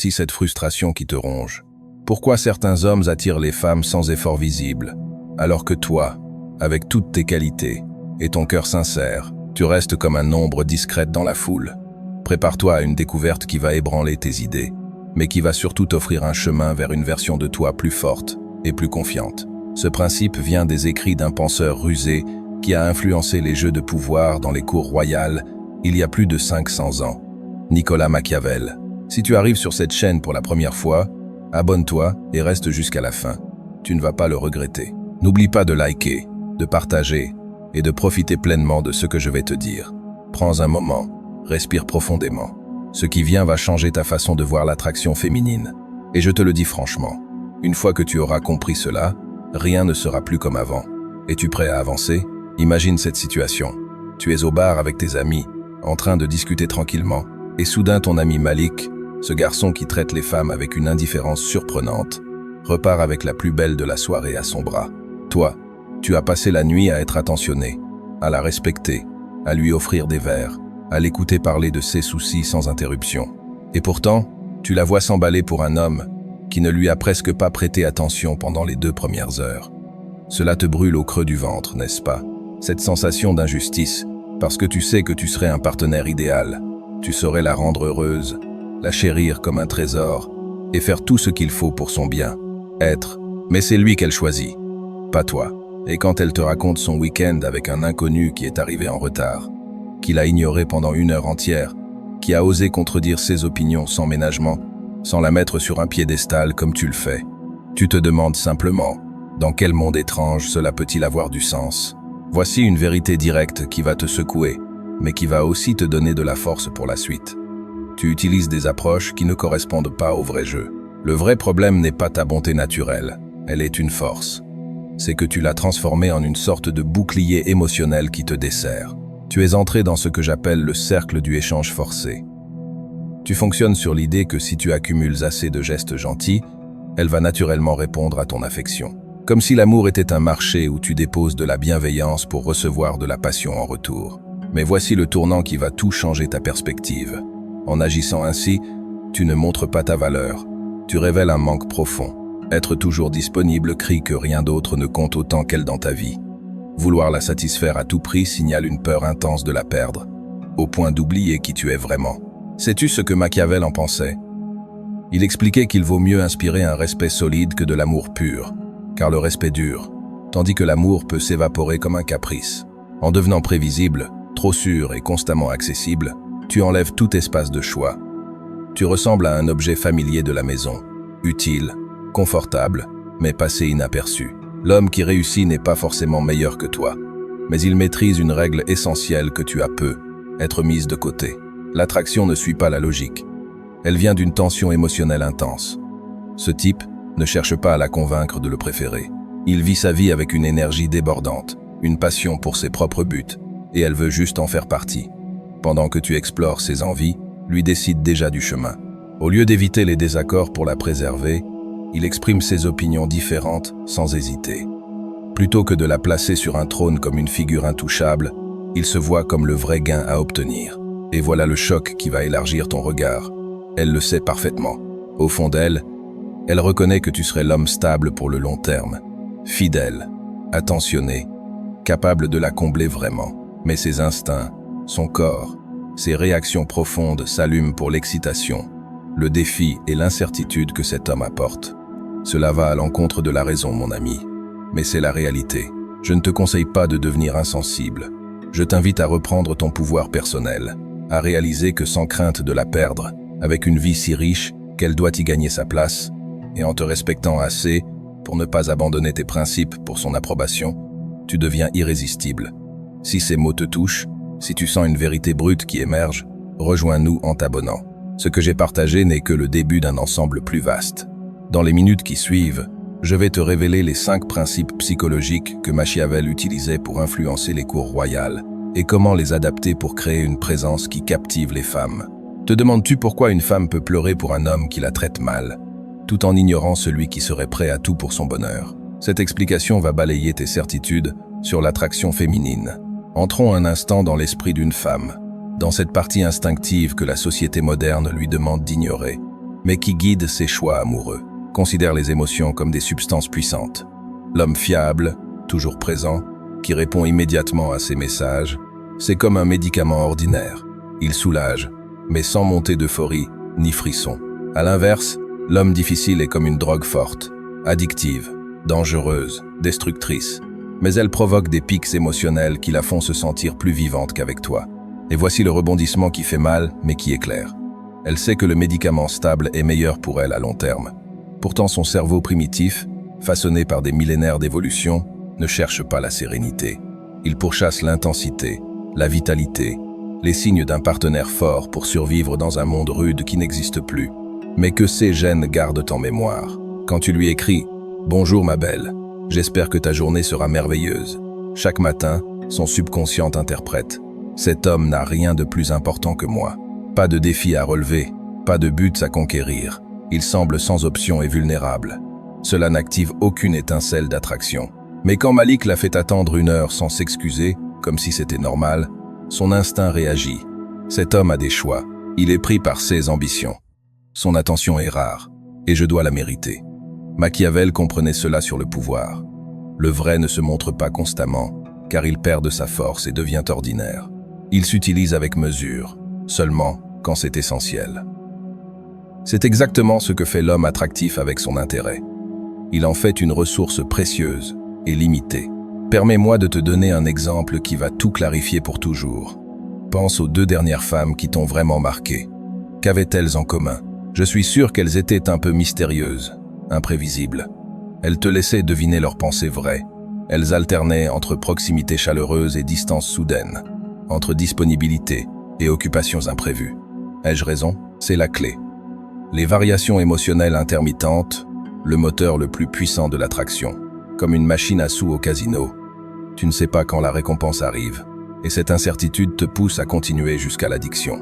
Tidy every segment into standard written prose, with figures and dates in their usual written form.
Si cette frustration qui te ronge. Pourquoi certains hommes attirent les femmes sans effort visible, alors que toi, avec toutes tes qualités et ton cœur sincère, tu restes comme un ombre discrète dans la foule. Prépare-toi à une découverte qui va ébranler tes idées, mais qui va surtout t'offrir un chemin vers une version de toi plus forte et plus confiante. Ce principe vient des écrits d'un penseur rusé qui a influencé les jeux de pouvoir dans les cours royales il y a plus de 500 ans. Nicolas Machiavel. Si tu arrives sur cette chaîne pour la première fois, abonne-toi et reste jusqu'à la fin. Tu ne vas pas le regretter. N'oublie pas de liker, de partager et de profiter pleinement de ce que je vais te dire. Prends un moment, respire profondément. Ce qui vient va changer ta façon de voir l'attraction féminine. Et je te le dis franchement, une fois que tu auras compris cela, rien ne sera plus comme avant. Es-tu prêt à avancer? Imagine cette situation. Tu es au bar avec tes amis, en train de discuter tranquillement, et soudain ton ami Malik, ce garçon qui traite les femmes avec une indifférence surprenante, repart avec la plus belle de la soirée à son bras. Toi, tu as passé la nuit à être attentionné, à la respecter, à lui offrir des verres, à l'écouter parler de ses soucis sans interruption. Et pourtant, tu la vois s'emballer pour un homme qui ne lui a presque pas prêté attention pendant les 2 premières heures. Cela te brûle au creux du ventre, n'est-ce pas? Cette sensation d'injustice, parce que tu sais que tu serais un partenaire idéal. Tu saurais la rendre heureuse, la chérir comme un trésor, et faire tout ce qu'il faut pour son bien. Être, mais c'est lui qu'elle choisit, pas toi. Et quand elle te raconte son week-end avec un inconnu qui est arrivé en retard, qu'il a ignoré pendant 1 heure entière, qui a osé contredire ses opinions sans ménagement, sans la mettre sur un piédestal comme tu le fais, tu te demandes simplement, dans quel monde étrange cela peut-il avoir du sens? Voici une vérité directe qui va te secouer, mais qui va aussi te donner de la force pour la suite. Tu utilises des approches qui ne correspondent pas au vrai jeu. Le vrai problème n'est pas ta bonté naturelle, elle est une force. C'est que tu l'as transformée en une sorte de bouclier émotionnel qui te dessert. Tu es entré dans ce que j'appelle le cercle du échange forcé. Tu fonctionnes sur l'idée que si tu accumules assez de gestes gentils, elle va naturellement répondre à ton affection. Comme si l'amour était un marché où tu déposes de la bienveillance pour recevoir de la passion en retour. Mais voici le tournant qui va tout changer ta perspective. En agissant ainsi, tu ne montres pas ta valeur. Tu révèles un manque profond. Être toujours disponible crie que rien d'autre ne compte autant qu'elle dans ta vie. Vouloir la satisfaire à tout prix signale une peur intense de la perdre, au point d'oublier qui tu es vraiment. Sais-tu ce que Machiavel en pensait? Il expliquait qu'il vaut mieux inspirer un respect solide que de l'amour pur, car le respect dure, tandis que l'amour peut s'évaporer comme un caprice. En devenant prévisible, trop sûr et constamment accessible, tu enlèves tout espace de choix. Tu ressembles à un objet familier de la maison, utile, confortable, mais passé inaperçu. L'homme qui réussit n'est pas forcément meilleur que toi, mais il maîtrise une règle essentielle que tu as peu, être mise de côté. L'attraction ne suit pas la logique. Elle vient d'une tension émotionnelle intense. Ce type ne cherche pas à la convaincre de le préférer. Il vit sa vie avec une énergie débordante, une passion pour ses propres buts, et elle veut juste en faire partie. Pendant que tu explores ses envies, lui décide déjà du chemin. Au lieu d'éviter les désaccords pour la préserver, il exprime ses opinions différentes sans hésiter. Plutôt que de la placer sur un trône comme une figure intouchable, il se voit comme le vrai gain à obtenir. Et voilà le choc qui va élargir ton regard. Elle le sait parfaitement. Au fond d'elle, elle reconnaît que tu serais l'homme stable pour le long terme, fidèle, attentionné, capable de la combler vraiment. Mais ses instincts, son corps, ses réactions profondes s'allument pour l'excitation, le défi et l'incertitude que cet homme apporte. Cela va à l'encontre de la raison, mon ami, mais c'est la réalité. Je ne te conseille pas de devenir insensible. Je t'invite à reprendre ton pouvoir personnel, à réaliser que sans crainte de la perdre, avec une vie si riche qu'elle doit y gagner sa place, et en te respectant assez pour ne pas abandonner tes principes pour son approbation, tu deviens irrésistible. Si ces mots te touchent, si tu sens une vérité brute qui émerge, rejoins-nous en t'abonnant. Ce que j'ai partagé n'est que le début d'un ensemble plus vaste. Dans les minutes qui suivent, je vais te révéler les 5 principes psychologiques que Machiavel utilisait pour influencer les cours royales et comment les adapter pour créer une présence qui captive les femmes. Te demandes-tu pourquoi une femme peut pleurer pour un homme qui la traite mal, tout en ignorant celui qui serait prêt à tout pour son bonheur? Cette explication va balayer tes certitudes sur l'attraction féminine. Entrons un instant dans l'esprit d'une femme, dans cette partie instinctive que la société moderne lui demande d'ignorer. mais qui guide ses choix amoureux. Considère les émotions comme des substances puissantes. L'homme fiable, toujours présent, qui répond immédiatement à ses messages, c'est comme un médicament ordinaire. Il soulage, mais sans montée d'euphorie ni frisson. À l'inverse, l'homme difficile est comme une drogue forte, addictive, dangereuse, destructrice. Mais elle provoque des pics émotionnels qui la font se sentir plus vivante qu'avec toi. Et voici le rebondissement qui fait mal, mais qui éclaire. Elle sait que le médicament stable est meilleur pour elle à long terme. Pourtant son cerveau primitif, façonné par des millénaires d'évolution, ne cherche pas la sérénité. Il pourchasse l'intensité, la vitalité, les signes d'un partenaire fort pour survivre dans un monde rude qui n'existe plus, mais que ses gènes gardent en mémoire. Quand tu lui écris « Bonjour ma belle, j'espère que ta journée sera merveilleuse », chaque matin, son subconscient interprète « Cet homme n'a rien de plus important que moi. Pas de défi à relever, pas de buts à conquérir. Il semble sans option et vulnérable. » Cela n'active aucune étincelle d'attraction. Mais quand Malik l'a fait attendre 1 heure sans s'excuser, comme si c'était normal, son instinct réagit. Cet homme a des choix. Il est pris par ses ambitions. Son attention est rare, et je dois la mériter. Machiavel comprenait cela sur le pouvoir. Le vrai ne se montre pas constamment, car il perd de sa force et devient ordinaire. Il s'utilise avec mesure, seulement quand c'est essentiel. C'est exactement ce que fait l'homme attractif avec son intérêt. Il en fait une ressource précieuse et limitée. Permets-moi de te donner un exemple qui va tout clarifier pour toujours. Pense aux 2 dernières femmes qui t'ont vraiment marqué. Qu'avaient-elles en commun? Je suis sûr qu'elles étaient un peu mystérieuses, imprévisibles. Elles te laissaient deviner leurs pensées vraies. Elles alternaient entre proximité chaleureuse et distance soudaine, entre disponibilité et occupations imprévues. Ai-je raison? C'est la clé. Les variations émotionnelles intermittentes, le moteur le plus puissant de l'attraction. Comme une machine à sous au casino. Tu ne sais pas quand la récompense arrive, et cette incertitude te pousse à continuer jusqu'à l'addiction.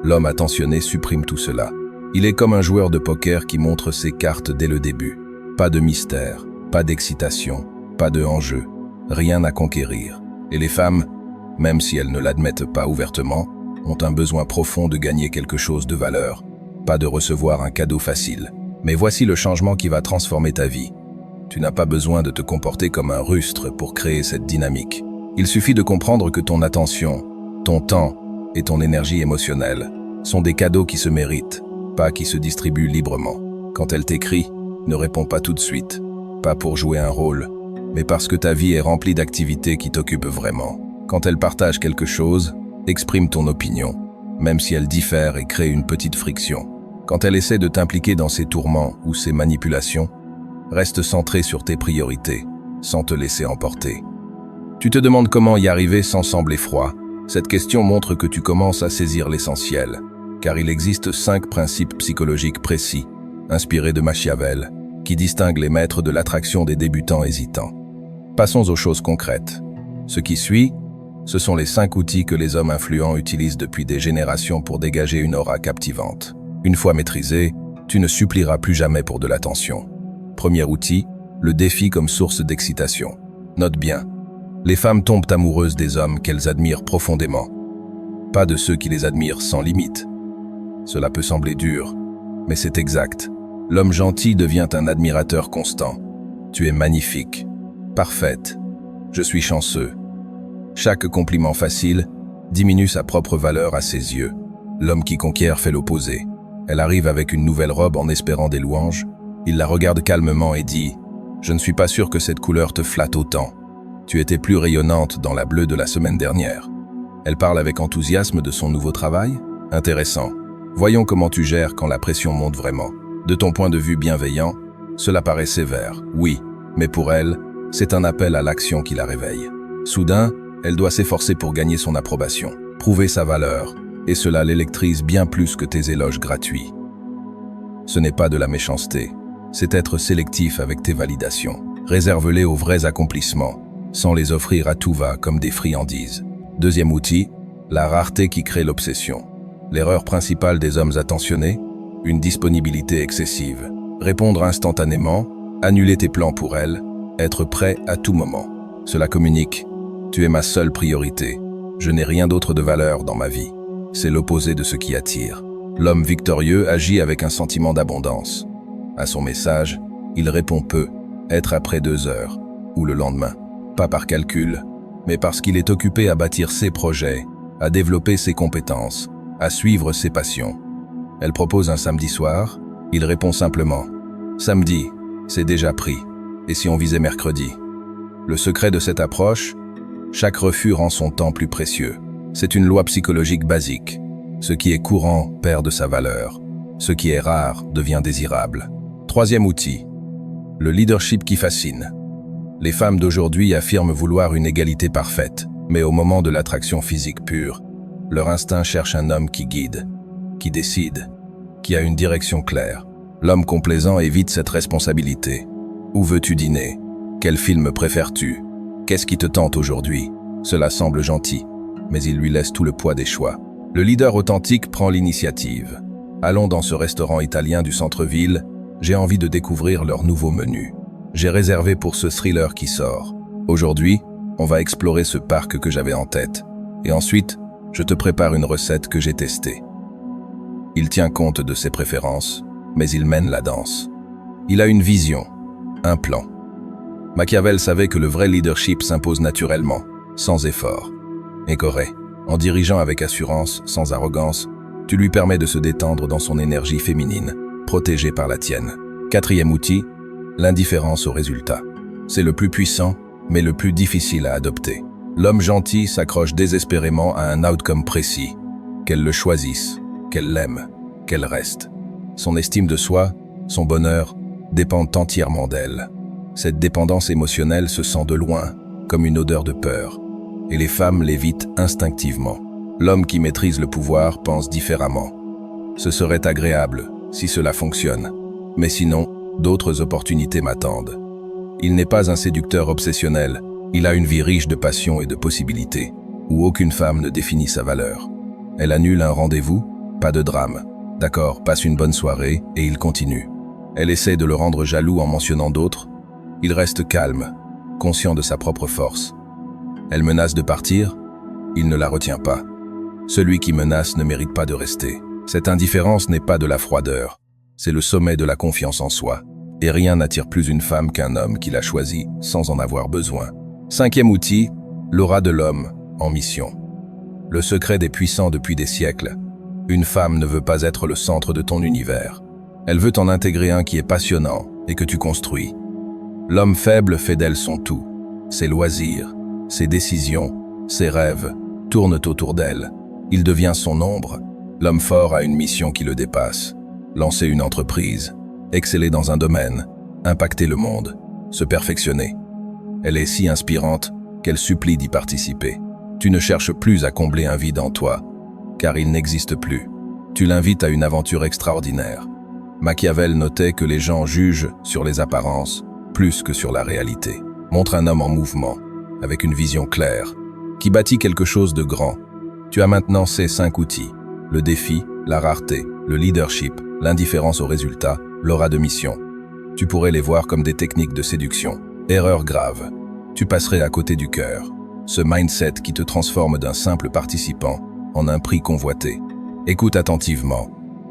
L'homme attentionné supprime tout cela. Il est comme un joueur de poker qui montre ses cartes dès le début. Pas de mystère, pas d'excitation, pas de enjeu, rien à conquérir. Et les femmes, même si elles ne l'admettent pas ouvertement, ont un besoin profond de gagner quelque chose de valeur, pas de recevoir un cadeau facile. Mais voici le changement qui va transformer ta vie. Tu n'as pas besoin de te comporter comme un rustre pour créer cette dynamique. Il suffit de comprendre que ton attention, ton temps et ton énergie émotionnelle sont des cadeaux qui se méritent, pas qui se distribuent librement. Quand elle t'écrit, ne réponds pas tout de suite, pas pour jouer un rôle, mais parce que ta vie est remplie d'activités qui t'occupent vraiment. Quand elle partage quelque chose, exprime ton opinion, même si elle diffère et crée une petite friction. Quand elle essaie de t'impliquer dans ses tourments ou ses manipulations, reste centré sur tes priorités, sans te laisser emporter. Tu te demandes comment y arriver sans sembler froid. Cette question montre que tu commences à saisir l'essentiel, car il existe 5 principes psychologiques précis, inspirés de Machiavel, qui distinguent les maîtres de l'attraction des débutants hésitants. Passons aux choses concrètes. Ce qui suit, ce sont les 5 outils que les hommes influents utilisent depuis des générations pour dégager une aura captivante. Une fois maîtrisé, tu ne supplieras plus jamais pour de l'attention. Premier outil, le défi comme source d'excitation. Note bien, les femmes tombent amoureuses des hommes qu'elles admirent profondément, pas de ceux qui les admirent sans limite. Cela peut sembler dur, mais c'est exact. L'homme gentil devient un admirateur constant. Tu es magnifique, parfaite, je suis chanceux. Chaque compliment facile diminue sa propre valeur à ses yeux. L'homme qui conquiert fait l'opposé. Elle arrive avec une nouvelle robe en espérant des louanges. Il la regarde calmement et dit « Je ne suis pas sûr que cette couleur te flatte autant. Tu étais plus rayonnante dans la bleue de la semaine dernière. » Elle parle avec enthousiasme de son nouveau travail. Intéressant. Voyons comment tu gères quand la pression monte vraiment. De ton point de vue bienveillant, cela paraît sévère, oui, mais pour elle, c'est un appel à l'action qui la réveille. Soudain, elle doit s'efforcer pour gagner son approbation, prouver sa valeur, et cela l'électrise bien plus que tes éloges gratuits. Ce n'est pas de la méchanceté, c'est être sélectif avec tes validations. Réserve-les aux vrais accomplissements, sans les offrir à tout va comme des friandises. Deuxième outil, la rareté qui crée l'obsession. L'erreur principale des hommes attentionnés, une disponibilité excessive. Répondre instantanément, annuler tes plans pour elle, être prêt à tout moment. Cela communique « Tu es ma seule priorité, je n'ai rien d'autre de valeur dans ma vie ». C'est l'opposé de ce qui attire. L'homme victorieux agit avec un sentiment d'abondance. À son message, il répond peu, être après 2 heures, ou le lendemain. Pas par calcul, mais parce qu'il est occupé à bâtir ses projets, à développer ses compétences, à suivre ses passions. Elle propose un samedi soir, il répond simplement « Samedi, c'est déjà pris, et si on visait mercredi ?» Le secret de cette approche, chaque refus rend son temps plus précieux. C'est une loi psychologique basique. Ce qui est courant perd de sa valeur. Ce qui est rare devient désirable. 3e outil, le leadership qui fascine. Les femmes d'aujourd'hui affirment vouloir une égalité parfaite, mais au moment de l'attraction physique pure, leur instinct cherche un homme qui guide, qui décide, qui a une direction claire. L'homme complaisant évite cette responsabilité. Où veux-tu dîner? Quel film préfères-tu? Qu'est-ce qui te tente aujourd'hui? Cela semble gentil, mais il lui laisse tout le poids des choix. Le leader authentique prend l'initiative. Allons dans ce restaurant italien du centre-ville, j'ai envie de découvrir leur nouveau menu. J'ai réservé pour ce thriller qui sort. Aujourd'hui, on va explorer ce parc que j'avais en tête. Et ensuite, je te prépare une recette que j'ai testée. Il tient compte de ses préférences, mais il mène la danse. Il a une vision, un plan. Machiavel savait que le vrai leadership s'impose naturellement, sans effort. Écoré, en dirigeant avec assurance, sans arrogance, tu lui permets de se détendre dans son énergie féminine, protégée par la tienne. 4e outil, l'indifférence au résultat. C'est le plus puissant, mais le plus difficile à adopter. L'homme gentil s'accroche désespérément à un outcome précis. Qu'elle le choisisse, qu'elle l'aime, qu'elle reste. Son estime de soi, son bonheur, dépendent entièrement d'elle. Cette dépendance émotionnelle se sent de loin, comme une odeur de peur, et les femmes l'évitent instinctivement. L'homme qui maîtrise le pouvoir pense différemment. Ce serait agréable, si cela fonctionne, mais sinon, d'autres opportunités m'attendent. Il n'est pas un séducteur obsessionnel, il a une vie riche de passion et de possibilités, où aucune femme ne définit sa valeur. Elle annule un rendez-vous, pas de drame. D'accord, passe une bonne soirée, et il continue. Elle essaie de le rendre jaloux en mentionnant d'autres. Il reste calme, conscient de sa propre force. Elle menace de partir, il ne la retient pas. Celui qui menace ne mérite pas de rester. Cette indifférence n'est pas de la froideur, c'est le sommet de la confiance en soi. Et rien n'attire plus une femme qu'un homme qui l'a choisie sans en avoir besoin. 5e outil, l'aura de l'homme en mission. Le secret des puissants depuis des siècles. Une femme ne veut pas être le centre de ton univers. Elle veut en intégrer un qui est passionnant et que tu construis. L'homme faible fait d'elle son tout. Ses loisirs, ses décisions, ses rêves tournent autour d'elle. Il devient son ombre. L'homme fort a une mission qui le dépasse. Lancer une entreprise, exceller dans un domaine, impacter le monde, se perfectionner. Elle est si inspirante qu'elle supplie d'y participer. Tu ne cherches plus à combler un vide en toi, car il n'existe plus. Tu l'invites à une aventure extraordinaire. Machiavel notait que les gens jugent sur les apparences plus que sur la réalité. Montre un homme en mouvement, avec une vision claire, qui bâtit quelque chose de grand. Tu as maintenant ces 5 outils: le défi, la rareté, le leadership, l'indifférence au résultat, l'aura de mission. Tu pourrais les voir comme des techniques de séduction. Erreur grave. Tu passerais à côté du cœur. Ce mindset qui te transforme d'un simple participant en un prix convoité. Écoute attentivement.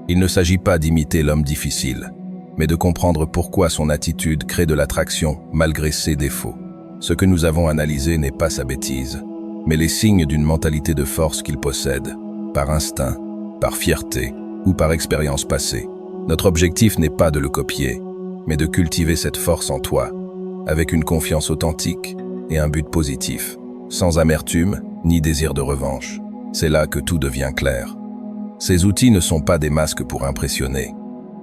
Il ne s'agit pas d'imiter l'homme difficile, mais de comprendre pourquoi son attitude crée de l'attraction malgré ses défauts. Ce que nous avons analysé n'est pas sa bêtise, mais les signes d'une mentalité de force qu'il possède, par instinct, par fierté ou par expérience passée. Notre objectif n'est pas de le copier, mais de cultiver cette force en toi, avec une confiance authentique et un but positif, sans amertume ni désir de revanche. C'est là que tout devient clair. Ces outils ne sont pas des masques pour impressionner.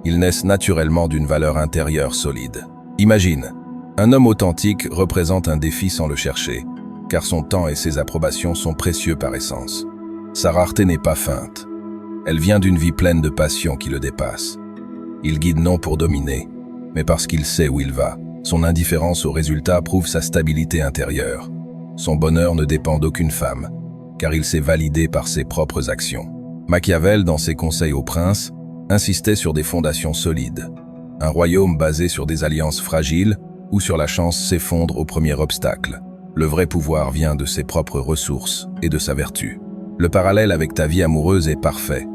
Ils naissent naturellement d'une valeur intérieure solide. Imagine, un homme authentique représente un défi sans le chercher, car son temps et ses approbations sont précieux par essence. Sa rareté n'est pas feinte. Elle vient d'une vie pleine de passion qui le dépasse. Il guide non pour dominer, mais parce qu'il sait où il va. Son indifférence au résultat prouve sa stabilité intérieure. Son bonheur ne dépend d'aucune femme, car il s'est validé par ses propres actions. Machiavel, dans ses conseils aux princes, insistait sur des fondations solides. Un royaume basé sur des alliances fragiles ou sur la chance s'effondre au premier obstacle. Le vrai pouvoir vient de ses propres ressources et de sa vertu. Le parallèle avec ta vie amoureuse est parfait.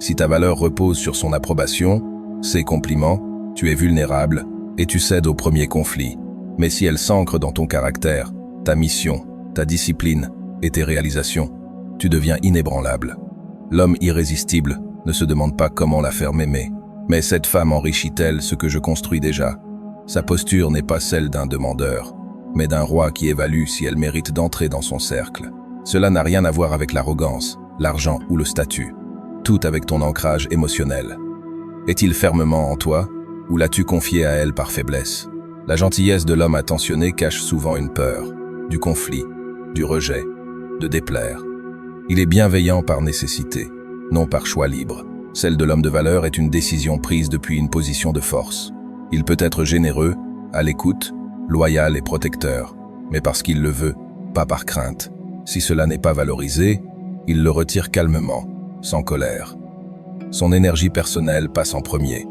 Si ta valeur repose sur son approbation, ses compliments, tu es vulnérable et tu cèdes au premier conflit. Mais si elle s'ancre dans ton caractère, ta mission, ta discipline et tes réalisations, tu deviens inébranlable. L'homme irrésistible ne se demande pas comment la faire m'aimer. Mais cette femme enrichit-elle ce que je construis déjà? Sa posture n'est pas celle d'un demandeur, mais d'un roi qui évalue si elle mérite d'entrer dans son cercle. Cela n'a rien à voir avec l'arrogance, l'argent ou le statut. Tout avec ton ancrage émotionnel. Est-il fermement en toi, ou l'as-tu confié à elle par faiblesse? La gentillesse de l'homme attentionné cache souvent une peur, du conflit, du rejet, de déplaire. Il est bienveillant par nécessité, non par choix libre. Celle de l'homme de valeur est une décision prise depuis une position de force. Il peut être généreux, à l'écoute, loyal et protecteur, mais parce qu'il le veut, pas par crainte. Si cela n'est pas valorisé, il le retire calmement, sans colère. Son énergie personnelle passe en premier.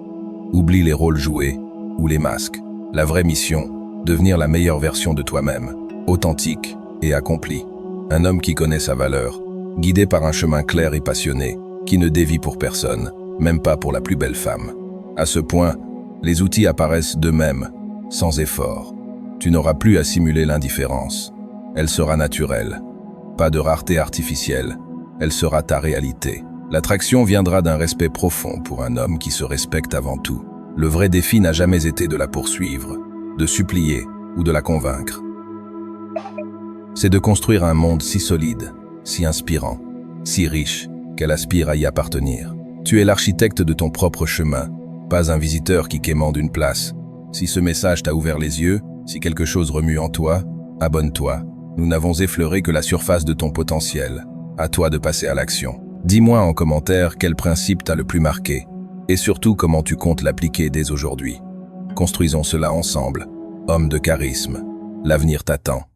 Oublie les rôles joués ou les masques. La vraie mission, devenir la meilleure version de toi-même, authentique et accompli. Un homme qui connaît sa valeur, guidé par un chemin clair et passionné, qui ne dévie pour personne, même pas pour la plus belle femme. À ce point, les outils apparaissent d'eux-mêmes, sans effort. Tu n'auras plus à simuler l'indifférence. Elle sera naturelle. Pas de rareté artificielle. Elle sera ta réalité. L'attraction viendra d'un respect profond pour un homme qui se respecte avant tout. Le vrai défi n'a jamais été de la poursuivre, de supplier ou de la convaincre. C'est de construire un monde si solide, si inspirant, si riche, qu'elle aspire à y appartenir. Tu es l'architecte de ton propre chemin, pas un visiteur qui quémande une place. Si ce message t'a ouvert les yeux, si quelque chose remue en toi, abonne-toi. Nous n'avons effleuré que la surface de ton potentiel. À toi de passer à l'action. Dis-moi en commentaire quel principe t'a le plus marqué, et surtout comment tu comptes l'appliquer dès aujourd'hui. Construisons cela ensemble. Homme de charisme, l'avenir t'attend.